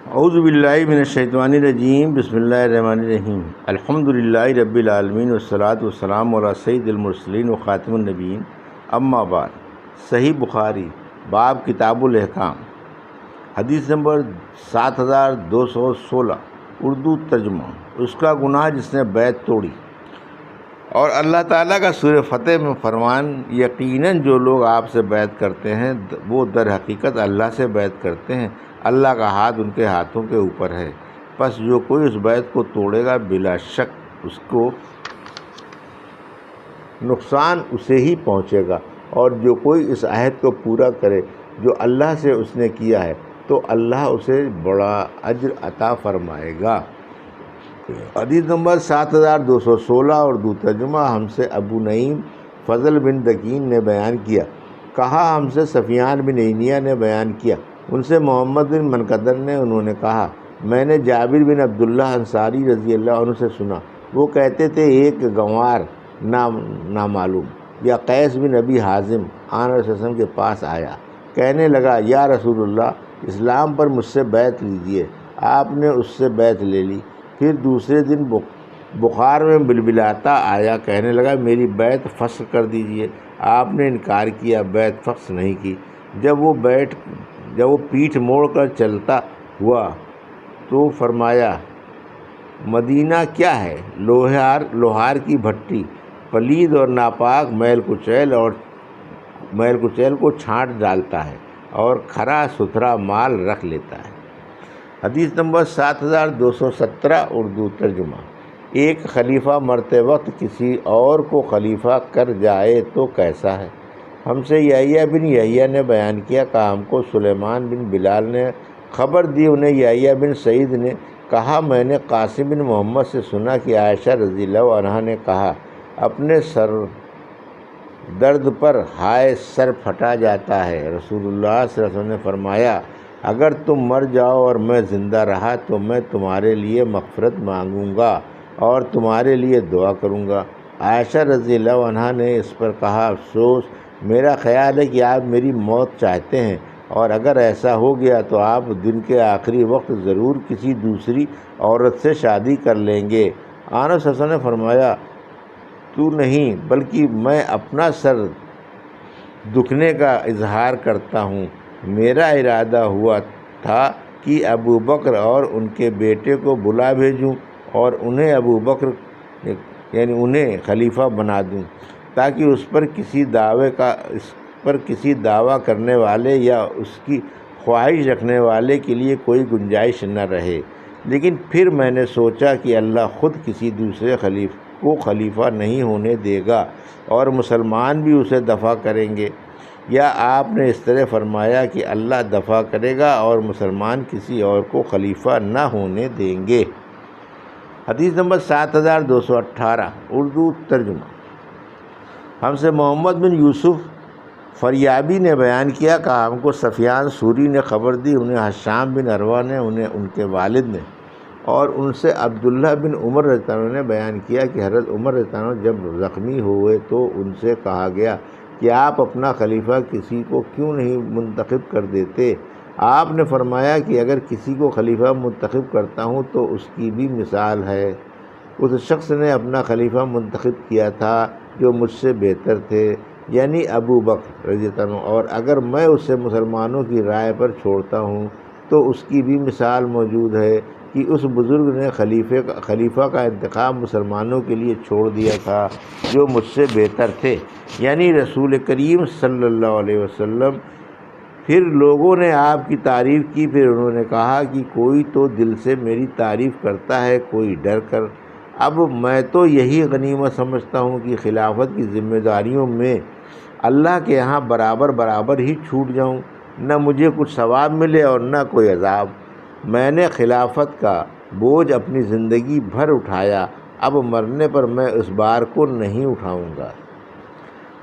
اعوذ باللہ من الشیطان الرجیم، بسم اللہ الرحمن الرحیم۔ الحمدللہ رب العالمین والصلاۃ والسلام علی سید المرسلین و خاتم النبیین، اما بعد۔ صحیح بخاری باب کتاب الاحکام، حدیث نمبر 7216، اردو ترجمہ۔ اس کا گناہ جس نے بیعت توڑی۔ اور اللہ تعالیٰ کا سورہ فتح میں فرمان، یقیناً جو لوگ آپ سے بیعت کرتے ہیں وہ در حقیقت اللہ سے بیعت کرتے ہیں، اللہ کا ہاتھ ان کے ہاتھوں کے اوپر ہے۔ پس جو کوئی اس بیعت کو توڑے گا بلا شک اس کو نقصان اسے ہی پہنچے گا، اور جو کوئی اس عہد کو پورا کرے جو اللہ سے اس نے کیا ہے تو اللہ اسے بڑا اجر عطا فرمائے گا۔ حدیث نمبر 7216، اردو ترجمہ۔ ہم سے ابو نعیم فضل بن دکین نے بیان کیا، کہا ہم سے سفیان بن عینیہ نے بیان کیا، ان سے محمد بن منقدر نے، انہوں نے کہا میں نے جابر بن عبداللہ انصاری رضی اللہ عنہ سے سنا، وہ کہتے تھے ایک گنوار نامعلوم یا قیس بن ابی حازم آن رسول اللہ کے پاس آیا، کہنے لگا یا رسول اللہ، اسلام پر مجھ سے بیعت لیجیے۔ آپ نے اس سے بیعت لے لی۔ پھر دوسرے دن بخار میں بلبلاتا آیا، کہنے لگا میری بیعت فسخ کر دیجیے۔ آپ نے انکار کیا، بیعت فسخ نہیں کی۔ جب وہ پیٹھ موڑ کر چلتا ہوا تو فرمایا مدینہ کیا ہے؟ لوہار کی بھٹی، پلید اور ناپاک میل کچیل کو چھانٹ ڈالتا ہے اور کھرا ستھرا مال رکھ لیتا ہے۔ حدیث نمبر 7217، اردو ترجمہ۔ ایک خلیفہ مرتے وقت کسی اور کو خلیفہ کر جائے تو کیسا ہے؟ ہم سے یحییٰ بن یحییٰ نے بیان کیا، کہا ہم کو سلیمان بن بلال نے خبر دی، انہیں یحییٰ بن سعید نے کہا میں نے قاسم بن محمد سے سنا کہ عائشہ رضی اللہ عنہا نے کہا اپنے سر درد پر ہائے سر پھٹا جاتا ہے۔ رسول اللہ صلی اللہ علیہ وسلم نے فرمایا اگر تم مر جاؤ اور میں زندہ رہا تو میں تمہارے لیے مغفرت مانگوں گا اور تمہارے لیے دعا کروں گا۔ عائشہ رضی اللہ عنہا نے اس پر کہا افسوس، میرا خیال ہے کہ آپ میری موت چاہتے ہیں، اور اگر ایسا ہو گیا تو آپ دن کے آخری وقت ضرور کسی دوسری عورت سے شادی کر لیں گے۔ آنس صلی اللہ علیہ وسلم نے فرمایا تو نہیں بلکہ میں اپنا سر دکھنے کا اظہار کرتا ہوں۔ میرا ارادہ ہوا تھا کہ ابو بکر اور ان کے بیٹے کو بلا بھیجوں اور انہیں خلیفہ بنا دوں تاکہ اس پر کسی دعویٰ کرنے والے یا اس کی خواہش رکھنے والے کے لیے کوئی گنجائش نہ رہے۔ لیکن پھر میں نے سوچا کہ اللہ خود کسی دوسرے کو خلیفہ نہیں ہونے دے گا اور مسلمان بھی اسے دفع کریں گے، یا آپ نے اس طرح فرمایا کہ اللہ دفع کرے گا اور مسلمان کسی اور کو خلیفہ نہ ہونے دیں گے۔ حدیث نمبر 7218، اردو ترجمہ۔ ہم سے محمد بن یوسف فریابی نے بیان کیا، کہا ہم کو سفیان سوری نے خبر دی، انہیں حشام بن عروہ نے، انہیں ان کے والد نے، اور ان سے عبداللہ بن عمر رضی اللہ عنہ نے بیان کیا کہ حضرت عمر رضی اللہ عنہ جب زخمی ہوئے تو ان سے کہا گیا کہ آپ اپنا خلیفہ کسی کو کیوں نہیں منتخب کر دیتے؟ آپ نے فرمایا کہ اگر کسی کو خلیفہ منتخب کرتا ہوں تو اس کی بھی مثال ہے، اس شخص نے اپنا خلیفہ منتخب کیا تھا جو مجھ سے بہتر تھے، یعنی ابو بکر رضی اللہ عنہ، اور اگر میں اسے مسلمانوں کی رائے پر چھوڑتا ہوں تو اس کی بھی مثال موجود ہے کہ اس بزرگ نے خلیفہ کا انتخاب مسلمانوں کے لیے چھوڑ دیا تھا جو مجھ سے بہتر تھے، یعنی رسول کریم صلی اللہ علیہ وسلم۔ پھر لوگوں نے آپ کی تعریف کی، پھر انہوں نے کہا کہ کوئی تو دل سے میری تعریف کرتا ہے، کوئی ڈر کر۔ اب میں تو یہی غنیمت سمجھتا ہوں کہ خلافت کی ذمہ داریوں میں اللہ کے ہاں برابر ہی چھوٹ جاؤں، نہ مجھے کچھ ثواب ملے اور نہ کوئی عذاب۔ میں نے خلافت کا بوجھ اپنی زندگی بھر اٹھایا، اب مرنے پر میں اس بار کو نہیں اٹھاؤں گا۔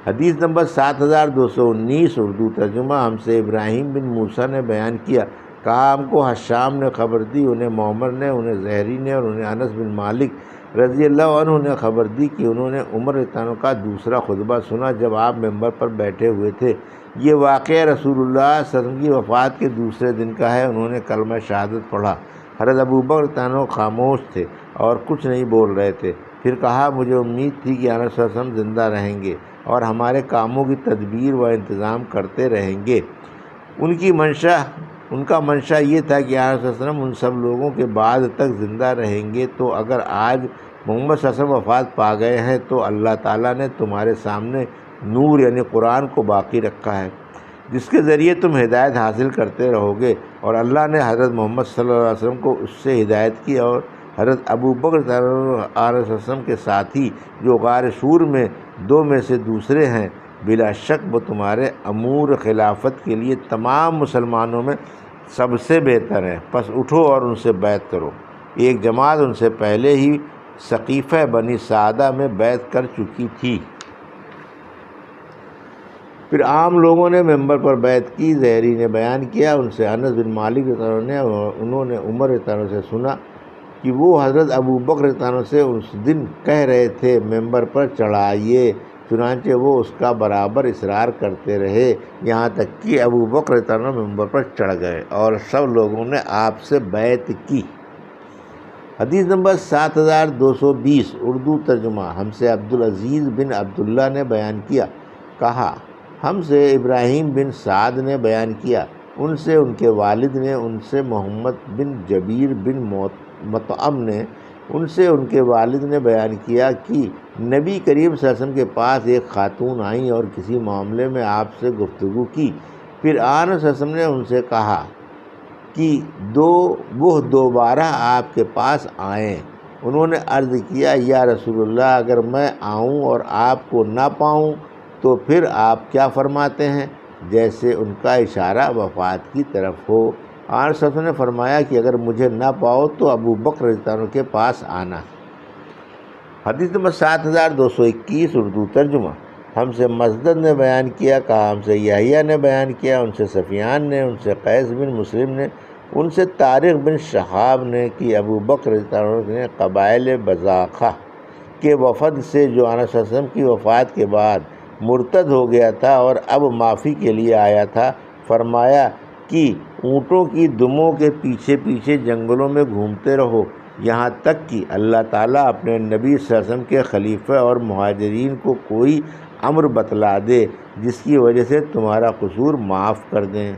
حدیث نمبر 7219، اردو ترجمہ۔ ہم سے ابراہیم بن موسیٰ نے بیان کیا، کہا ہم کو حشام نے خبر دی، انہیں معمر نے، انہیں زہری نے، اور انہیں انس بن مالک رضی اللہ عنہ نے خبر دی کہ انہوں نے عمر رضی اللہ عنہ کا دوسرا خطبہ سنا جب آپ ممبر پر بیٹھے ہوئے تھے۔ یہ واقعہ رسول اللہ صلی اللہ علیہ وسلم کی وفات کے دوسرے دن کا ہے۔ انہوں نے کلمہ شہادت پڑھا۔ حضرت ابوبکر رضی اللہ عنہ خاموش تھے اور کچھ نہیں بول رہے تھے۔ پھر کہا، مجھے امید تھی کہ آنس صلی اللہ علیہ وسلم زندہ رہیں گے اور ہمارے کاموں کی تدبیر و انتظام کرتے رہیں گے۔ ان کا منشا یہ تھا کہ آنس صلی اللہ علیہ وسلم ان سب لوگوں کے بعد تک زندہ رہیں گے، تو اگر آج محمد صلی اللہ علیہ وسلم وفات پا گئے ہیں تو اللہ تعالیٰ نے تمہارے سامنے نور یعنی قرآن کو باقی رکھا ہے، جس کے ذریعے تم ہدایت حاصل کرتے رہو گے، اور اللہ نے حضرت محمد صلی اللہ علیہ وسلم کو اس سے ہدایت کی، اور حضرت ابوبکر رضی اللہ علیہ وسلم کے ساتھی جو غار سور میں دو میں سے دوسرے ہیں، بلا شک وہ تمہارے امور خلافت کے لیے تمام مسلمانوں میں سب سے بہتر ہیں، پس اٹھو اور ان سے بیعت کرو۔ ایک جماعت ان سے پہلے ہی سقیفہ بنی سعدہ میں بیعت کر چکی تھی۔ پھر عام لوگوں نے ممبر پر بیعت کی۔ زہری نے بیان کیا، ان سے انس بن مالک رضی اللہ عنہ نے، انہوں نے عمر رضی اللہ عنہ سے سنا کہ وہ حضرت ابوبکر رضی اللہ عنہ سے اس دن کہہ رہے تھے، ممبر پر چڑھائیے، چنانچہ وہ اس کا برابر اصرار کرتے رہے، یہاں تک کہ ابوبکر رضی اللہ عنہ ممبر پر چڑھ گئے اور سب لوگوں نے آپ سے بیعت کی۔ حدیث نمبر 7220 اردو ترجمہ۔ ہم سے عبدالعزیز بن عبداللہ نے بیان کیا، کہا ہم سے ابراہیم بن سعد نے بیان کیا، ان سے ان کے والد نے، ان سے محمد بن جبیر بن مطعم نے، ان سے ان کے والد نے بیان کیا کہ نبی کریم صلی اللہ علیہ وسلم کے پاس ایک خاتون آئیں اور کسی معاملے میں آپ سے گفتگو کی۔ پھر آن صلی اللہ علیہ وسلم نے ان سے کہا کہ وہ دوبارہ آپ کے پاس آئیں۔ انہوں نے عرض کیا، یا رسول اللہ، اگر میں آؤں اور آپ کو نہ پاؤں تو پھر آپ کیا فرماتے ہیں؟ جیسے ان کا اشارہ وفات کی طرف ہو۔ آن صلی اللہ علیہ وسلم نے فرمایا کہ اگر مجھے نہ پاؤ تو ابوبکر رضی اللہ عنہ کے پاس آنا۔ حدیث نمبر 7221 اردو ترجمہ۔ ہم سے مسدد نے بیان کیا، کہا ہم سے یحییٰ نے بیان کیا، ان سے سفیان نے، ان سے قیس بن مسلم نے، ان سے طارق بن شہاب نے کہ ابوبکر رضی اللہ عنہ نے قبائل بزاخہ کے وفد سے جو آن صلی اللہ علیہ وسلم کی وفات کے بعد مرتد ہو گیا تھا اور اب معافی کے لیے آیا تھا، فرمایا کہ اونٹوں کی دموں کے پیچھے پیچھے جنگلوں میں گھومتے رہو، یہاں تک کہ اللہ تعالیٰ اپنے نبی صلی اللہ علیہ وسلم کے خلیفہ اور مہاجرین کو کوئی امر بتلا دے جس کی وجہ سے تمہارا قصور معاف کر دیں۔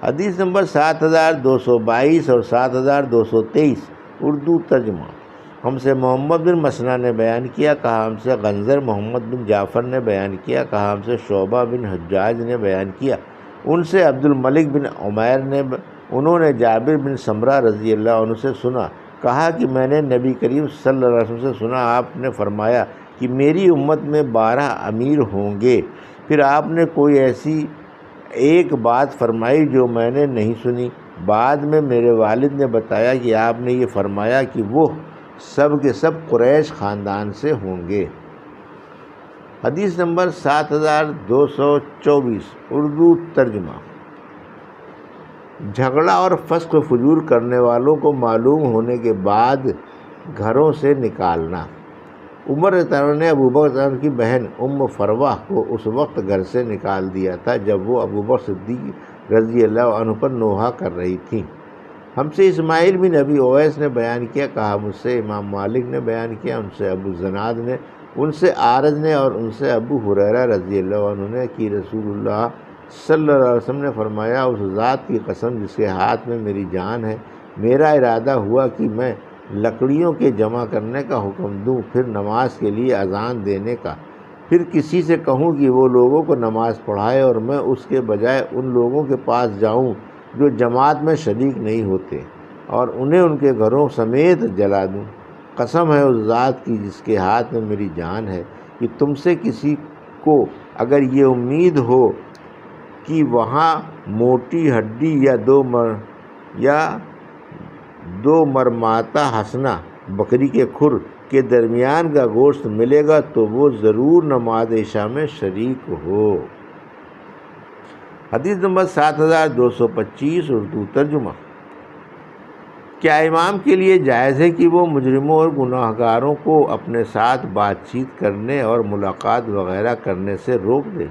حدیث نمبر 7222 اور 7223 اردو ترجمہ۔ ہم سے محمد بن مسنہ نے بیان کیا، کہا ہم سے غنزر محمد بن جعفر نے بیان کیا، کہا ہم سے شعبہ بن حجاج نے بیان کیا، ان سے عبد الملک بن عمیر نے، انہوں نے جابر بن سمرہ رضی اللہ عنہ سے سنا، کہا کہ میں نے نبی کریم صلی اللہ علیہ وسلم سے سنا، آپ نے فرمایا کہ میری امت میں 12 امیر ہوں گے۔ پھر آپ نے کوئی ایسی ایک بات فرمائی جو میں نے نہیں سنی۔ بعد میں میرے والد نے بتایا کہ آپ نے یہ فرمایا کہ وہ سب کے سب قریش خاندان سے ہوں گے۔ حدیث نمبر 7224 اردو ترجمہ۔ جھگڑا اور فسق و فجور کرنے والوں کو معلوم ہونے کے بعد گھروں سے نکالنا۔ عمر رضی اللہ عنہ نے ابوبکر رضی اللہ عنہ کی بہن ام فروہ کو اس وقت گھر سے نکال دیا تھا جب وہ ابوبکر صدیق رضی اللہ عنہ پر نوحہ کر رہی تھیں۔ ہم سے اسماعیل بن ابی اویس نے بیان کیا، کہا مجھ سے امام مالک نے بیان کیا، ان سے ابو زناد نے، ان سے عارض نے اور ان سے ابو ہریرہ رضی اللہ عنہ نے کہ رسول اللہ صلی اللہ علیہ وسلم نے فرمایا، اس ذات کی قسم جس کے ہاتھ میں میری جان ہے، میرا ارادہ ہوا کہ میں لکڑیوں کے جمع کرنے کا حکم دوں، پھر نماز کے لیے اذان دینے کا، پھر کسی سے کہوں کہ وہ لوگوں کو نماز پڑھائے اور میں اس کے بجائے ان لوگوں کے پاس جاؤں جو جماعت میں شریک نہیں ہوتے اور انہیں ان کے گھروں سمیت جلا دوں۔ قسم ہے اس ذات کی جس کے ہاتھ میں میری جان ہے کہ تم سے کسی کو اگر یہ امید ہو کہ وہاں موٹی ہڈی یا دو مرماتا ہسنا بکری کے کھر کے درمیان کا گوشت ملے گا تو وہ ضرور نماز عشاء میں شریک ہو۔ حدیث نمبر 7225 اردو ترجمہ۔ کیا امام کے لیے جائز ہے کہ وہ مجرموں اور گناہ گاروں کو اپنے ساتھ بات چیت کرنے اور ملاقات وغیرہ کرنے سے روک دے؟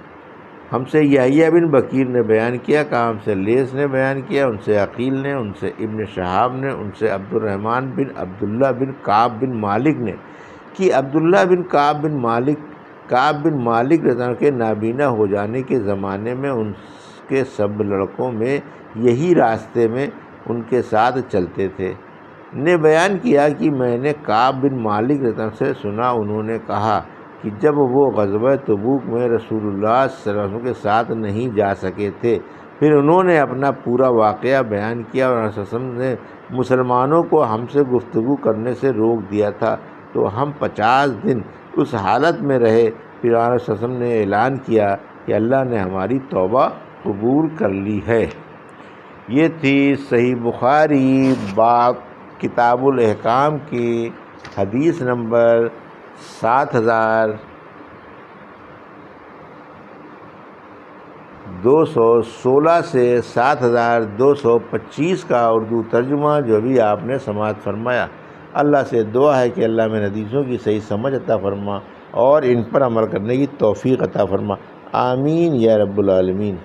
ہم سے یحییٰ بن بکیر نے بیان کیا، کہا ہم سے لیث نے بیان کیا، ان سے عقیل نے، ان سے ابن شہاب نے، ان سے عبد الرحمن بن عبداللہ بن کعب بن مالک نے کہ عبداللہ بن کعب بن مالک رضی اللہ عنہ کے نابینا ہو جانے کے زمانے میں ان کے سب لڑکوں میں یہی راستے میں ان کے ساتھ چلتے تھے، نے بیان کیا کہ میں نے کعب بن مالک رضی اللہ عنہ سے سنا، انہوں نے کہا کہ جب وہ غزوہ تبوک میں رسول اللہ صلی اللہ علیہ وسلم کے ساتھ نہیں جا سکے تھے، پھر انہوں نے اپنا پورا واقعہ بیان کیا اور رسول اللہ علیہ وسلم نے مسلمانوں کو ہم سے گفتگو کرنے سے روک دیا تھا، تو ہم 50 دن اس حالت میں رہے، پھر رسول اللہ صلی اللہ علیہ وسلم نے اعلان کیا کہ اللہ نے ہماری توبہ قبول کر لی ہے۔ یہ تھی صحیح بخاری باب کتاب الاحکام کی حدیث نمبر 7216 سے 7225 کا اردو ترجمہ، جو بھی آپ نے سماعت فرمایا۔ اللہ سے دعا ہے کہ اللہ میں حدیثوں کی صحیح سمجھ عطا فرما اور ان پر عمل کرنے کی توفیق عطا فرما، آمین یا رب العالمین۔